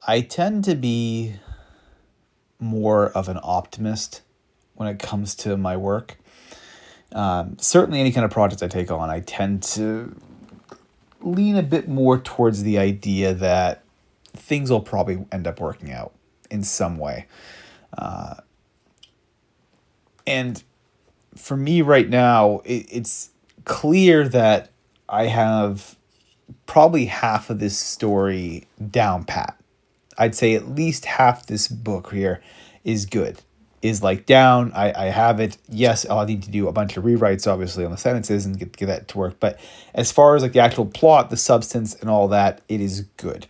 I tend to be more of an optimist when it comes to my work. Certainly, any kind of project I take on, I tend to lean a bit more towards the idea that things will probably end up working out in some way. And for me right now, it's clear that I have probably half of this story down pat. I'd say at least half this book here is good, is like down. I have it. Yes, I'll need to do a bunch of rewrites, obviously, on the sentences and get that to work. But as far as like the actual plot, the substance, and all that, it is good.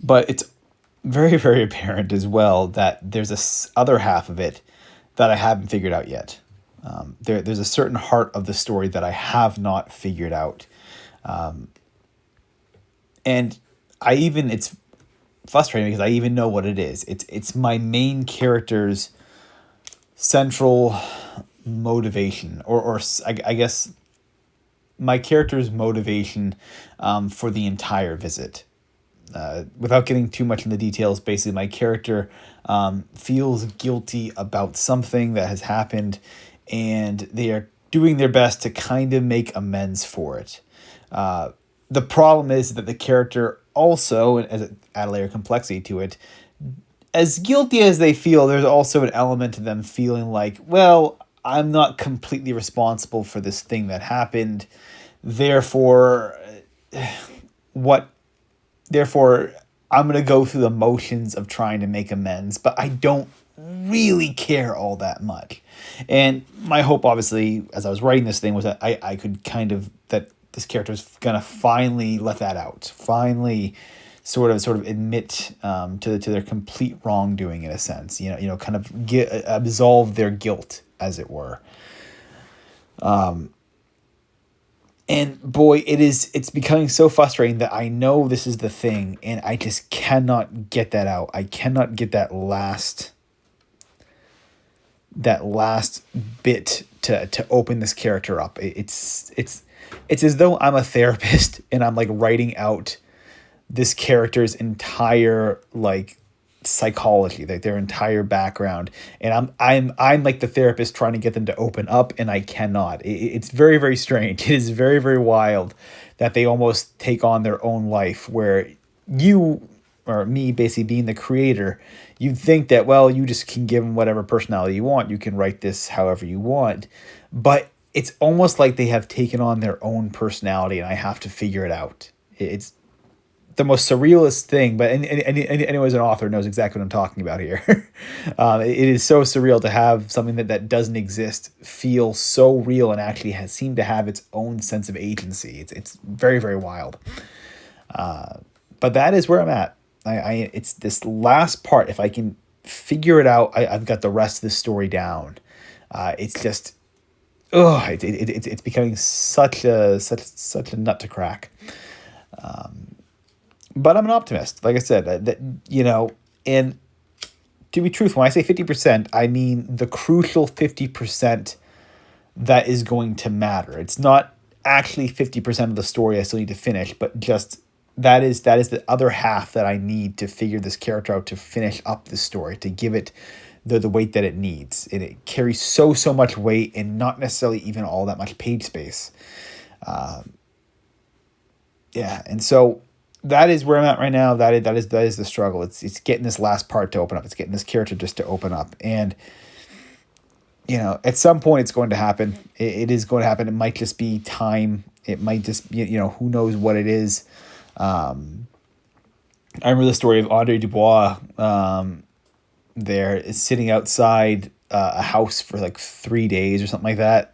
But it's very, very apparent as well that there's this other half of it that I haven't figured out yet. There's a certain heart of the story that I have not figured out. And it's frustrating because I even know what it is. It's my main character's central motivation, or I guess my character's motivation for the entire visit. Without getting too much into details, basically my character feels guilty about something that has happened, and they are doing their best to kind of make amends for it. The problem is that the character also, as it add a layer of complexity to it, as guilty as they feel, there's also an element to them feeling like, well, I'm not completely responsible for this thing that happened. Therefore, what therefore I'm going to go through the motions of trying to make amends, but I don't really care all that much. And my hope, obviously, as I was writing this thing, was that I could kind of, that this character is going to finally let that out, finally sort of admit to their complete wrongdoing, in a sense, kind of absolve their guilt, as it were. And boy, it's becoming so frustrating that I know this is the thing, and I just cannot get that out. I cannot get that last bit to open this character up. It's as though I'm a therapist and I'm like writing out this character's entire like psychology, like their entire background, and I'm like the therapist trying to get them to open up, and I cannot. It's very, very strange. It is very, very wild that they almost take on their own life, where you, or me, basically being the creator, you'd think that, well, you just can give them whatever personality you want, you can write this however you want, but it's almost like they have taken on their own personality and I have to figure it out. It's the most surrealist thing, but anyone who's an author knows exactly what I'm talking about here. It is so surreal to have something that doesn't exist feel so real and actually seem to have its own sense of agency. It's very, very wild. But that is where I'm at. It's this last part. If I can figure it out, I've got the rest of the story down. It's just, it's becoming such a nut to crack. But I'm an optimist, like I said, and to be truthful, when I say 50%, I mean the crucial 50% that is going to matter. It's not actually 50% of the story I still need to finish, but just that is the other half that I need to figure this character out, to finish up the story, to give it the weight that it needs. And it carries so much weight and not necessarily even all that much page space. And so that is where I'm at right now. That is the struggle. It's getting this last part to open up. It's getting this character just to open up. And, at some point it's going to happen. It is going to happen. It might just be time. It might just be, who knows what it is. I remember the story of Andre Dubois. There is sitting outside a house for like 3 days or something like that.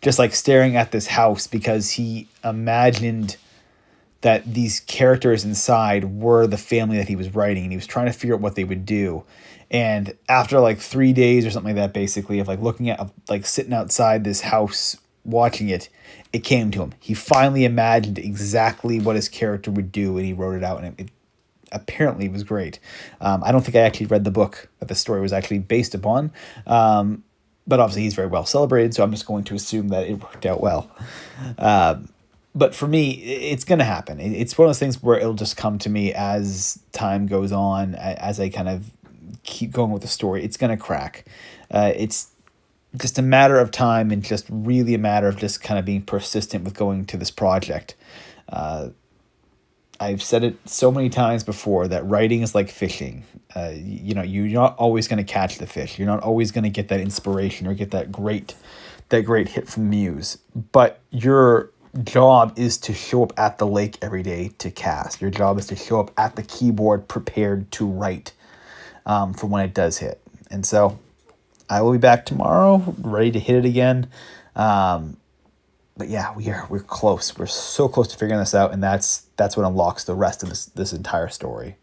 Just like staring at this house because he imagined that these characters inside were the family that he was writing, and he was trying to figure out what they would do. And after like 3 days or something like that, basically, of like looking at, like sitting outside this house, watching it, it came to him. He finally imagined exactly what his character would do, and he wrote it out, and it apparently was great. I don't think I actually read the book that the story was actually based upon, but obviously he's very well celebrated, so I'm just going to assume that it worked out well. But for me, it's going to happen. It's one of those things where it'll just come to me as time goes on, as I kind of keep going with the story. It's going to crack. It's just a matter of time, and just really a matter of just kind of being persistent with going to this project. I've said it so many times before that writing is like fishing. You're not always going to catch the fish. You're not always going to get that inspiration or get that great hit from the muse. But your job is to show up at the lake every day to cast. Your job is to show up at the keyboard prepared to write for when it does hit. And so I will be back tomorrow, ready to hit it again. But yeah, we're close. We're so close to figuring this out, and that's what unlocks the rest of this entire story.